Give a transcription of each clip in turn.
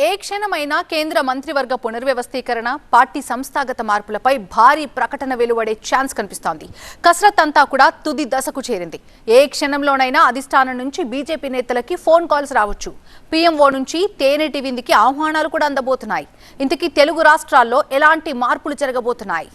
ఏ క్షణమైనా కేంద్ర మంత్రివర్గ పునర్వ్యవస్థీకరణ, పార్టీ సంస్థాగత మార్పులపై భారీ ప్రకటన వెలువడే ఛాన్స్ కనిపిస్తోంది. కసరత్ అంతా కూడా తుది దశకు చేరింది. ఏ క్షణంలోనైనా అధిష్టానం నుంచి బీజేపీ నేతలకి ఫోన్ కాల్స్ రావచ్చు. పీఎంఓ నుంచి తేనెటి విందుకి ఆహ్వానాలు కూడా అందబోతున్నాయి. ఇంతకీ తెలుగు రాష్ట్రాల్లో ఎలాంటి మార్పులు జరగబోతున్నాయి?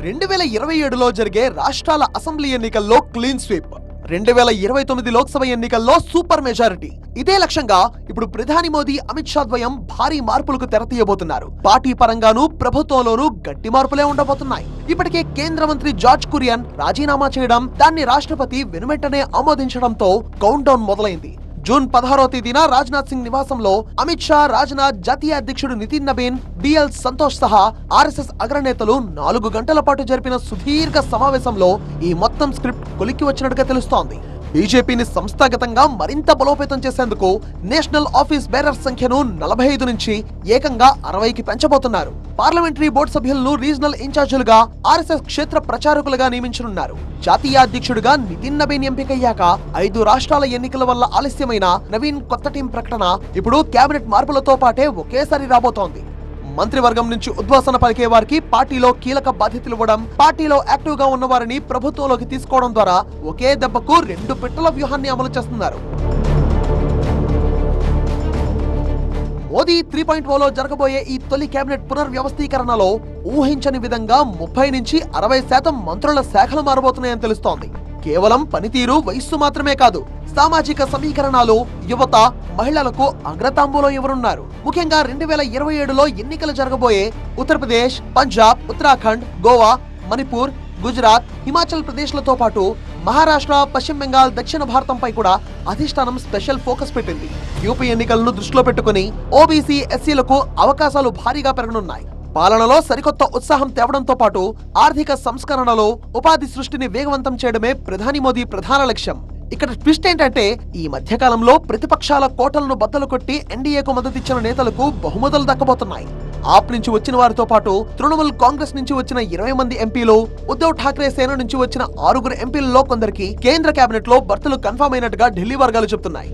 2027లో జరిగే రాష్ట్రాల అసెంబ్లీ ఎన్నికల్లో క్లీన్ స్వీప్, 2029 లోక్సభ ఎన్నికల్లో సూపర్ మెజారిటీ. ఇదే లక్ష్యంగా ఇప్పుడు ప్రధాని మోదీ, అమిత్ షా ద్వయం భారీ మార్పులకు తెరతీయబోతున్నారు. పార్టీ పరంగానూ ప్రభుత్వంలోనూ గట్టి మార్పులే ఉండబోతున్నాయి. ఇప్పటికే కేంద్ర మంత్రి జార్జ్ కురియన్ రాజీనామా చేయడం, దాన్ని రాష్ట్రపతి వెనువెంటనే ఆమోదించడంతో కౌంట్ డౌన్ మొదలైంది. జూన్ 16వ తేదీన రాజ్నాథ్ సింగ్ నివాసంలో అమిత్ షా, రాజ్నాథ్, జాతీయ అధ్యక్షుడు నితిన్ నబీన్, బిఎల్ సంతోష్ సహా ఆర్ఎస్ఎస్ అగ్రనేతలు 4 గంటల పాటు జరిపిన సుదీర్ఘ సమావేశంలో ఈ మొత్తం స్క్రిప్ట్ కొలిక్కి వచ్చినట్టుగా తెలుస్తోంది. బీజేపీని సంస్థాగతంగా మరింత బలోపేతం చేసేందుకు నేషనల్ ఆఫీస్ బేరర్స్ సంఖ్యను 45 నుంచి ఏకంగా 60కి పెంచబోతున్నారు. పార్లమెంటరీ బోర్డు సభ్యులను రీజనల్ ఇన్ఛార్జీలుగా, ఆర్ఎస్ఎస్ క్షేత్ర ప్రచారకులుగా నియమించనున్నారు. జాతీయ అధ్యక్షుడిగా నితిన్ నబీన్ ఎంపికయ్యాక 5 రాష్ట్రాల ఎన్నికల వల్ల ఆలస్యమైన నవీన్ కొత్త టీం ప్రకటన ఇప్పుడు కేబినెట్ మార్పులతో పాటే ఒకేసారి రాబోతోంది. మంత్రివర్గం నుంచి ఉద్వాసన పలికే వారికి పార్టీలో కీలక బాధ్యతలు ఇవ్వడం, పార్టీలో యాక్టివ్ గా ఉన్న వారిని ప్రభుత్వంలోకి తీసుకోవడం ద్వారా ఒకే దెబ్బకు 2 పిట్టల వ్యూహాన్ని అమలు చేస్తున్నారు. మోదీ 3.0లో జరగబోయే ఈ తొలి కేబినెట్ పునర్వ్యవస్థీకరణలో ఊహించని విధంగా 30 నుంచి 60% మంత్రుల శాఖలు మారబోతున్నాయని తెలుస్తోంది. కేవలం పనితీరు, వయస్సు మాత్రమే కాదు, సామాజిక సమీకరణాలు, యువత, మహిళలకు అగ్రతాంబూలం ఇవ్వనున్నారు. ముఖ్యంగా 2027లో ఎన్నికలు జరగబోయే ఉత్తరప్రదేశ్, పంజాబ్, ఉత్తరాఖండ్, గోవా, మణిపూర్, గుజరాత్, హిమాచల్ ప్రదేశ్లతో పాటు మహారాష్ట్ర, పశ్చిమ బెంగాల్, దక్షిణ భారతంపై కూడా అధిష్టానం స్పెషల్ ఫోకస్ పెట్టింది. యూపీ ఎన్నికలను దృష్టిలో పెట్టుకుని ఓబీసీ, ఎస్సీలకు అవకాశాలు భారీగా పెరగనున్నాయి. పాలనలో సరికొత్త ఉత్సాహం తేవడంతో పాటు ఆర్థిక సంస్కరణలో ఉపాధి సృష్టిని వేగవంతం చేయడమే ప్రధాని మోదీ ప్రధాన లక్ష్యం. ఇక్కడ ట్విస్ట్ ఏంటంటే, ఈ మధ్యకాలంలో ప్రతిపక్షాల కోటలను బద్దలు కొట్టి ఎన్డీఏకు మద్దతిచ్చిన నేతలకు బహుమతులు దక్కబోతున్నాయి. ఆప్ నుంచి వచ్చిన వారితో పాటు తృణమూల్ కాంగ్రెస్ నుంచి వచ్చిన 20 మంది ఎంపీలు, ఉద్ధవ్ ఠాక్రే సేన నుంచి వచ్చిన 6 ఎంపీలలో కొందరికి కేంద్ర కేబినెట్ లో బర్తులు కన్ఫర్మ్ అయినట్టుగా ఢిల్లీ వర్గాలు చెబుతున్నాయి.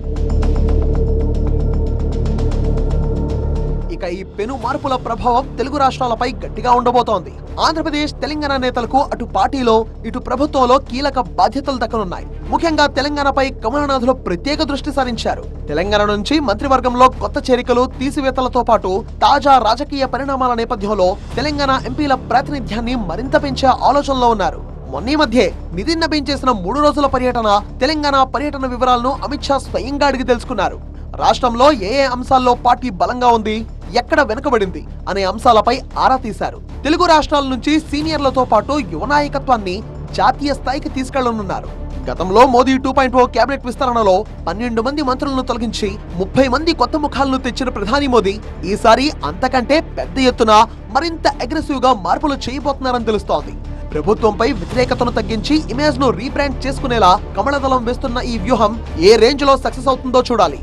ఇక ఈ పెను మార్పుల ప్రభావం తెలుగు రాష్ట్రాలపై గట్టిగా ఉండబోతోంది. ఆంధ్రప్రదేశ్, తెలంగాణ నేతలకు అటు పార్టీలో, ఇటు ప్రభుత్వంలో కీలక బాధ్యతలు దక్కనున్నాయి. ముఖ్యంగా తెలంగాణపై కమలనాథులు ప్రత్యేక దృష్టి సారించారు. తెలంగాణ నుంచి మంత్రివర్గంలో కొత్త చేరికలు, తీసివేతలతో పాటు తాజా రాజకీయ పరిణామాల నేపథ్యంలో తెలంగాణ ఎంపీల ప్రాతినిధ్యాన్ని మరింత పెంచే ఆలోచనలో ఉన్నారు. మొన్నీ మధ్యే నితిన్ నబీన్ చేసిన 3 రోజుల పర్యటన, తెలంగాణ పర్యటన వివరాలను అమిత్ షా స్వయంగా అడిగి తెలుసుకున్నారు. రాష్ట్రంలో ఏ అంశాల్లో పార్టీ బలంగా ఉంది, ఎక్కడ వెనుకబడింది అనే అంశాలపై ఆరా తీశారు. తెలుగు రాష్ట్రాల నుంచి సీనియర్లతో పాటు యువ నాయకత్వాన్ని జాతీయ స్థాయికి తీసుకెళ్లనున్నారు. గతంలో మోదీ 2.0 కేబినెట్ విస్తరణలో 12 మంది మంత్రులను తొలగించి 30 మంది కొత్త ముఖాలను తెచ్చిన ప్రధాని మోదీ ఈసారి అంతకంటే పెద్ద ఎత్తున మరింత అగ్రెసివ్ గా మార్పులు చేయబోతున్నారని తెలుస్తోంది. ప్రభుత్వంపై వ్యతిరేకతను తగ్గించి ఇమేజ్ ను రీబ్రాండ్ చేసుకునేలా కమలదళం వేస్తున్న ఈ వ్యూహం ఏ రేంజ్ లో సక్సెస్ అవుతుందో చూడాలి.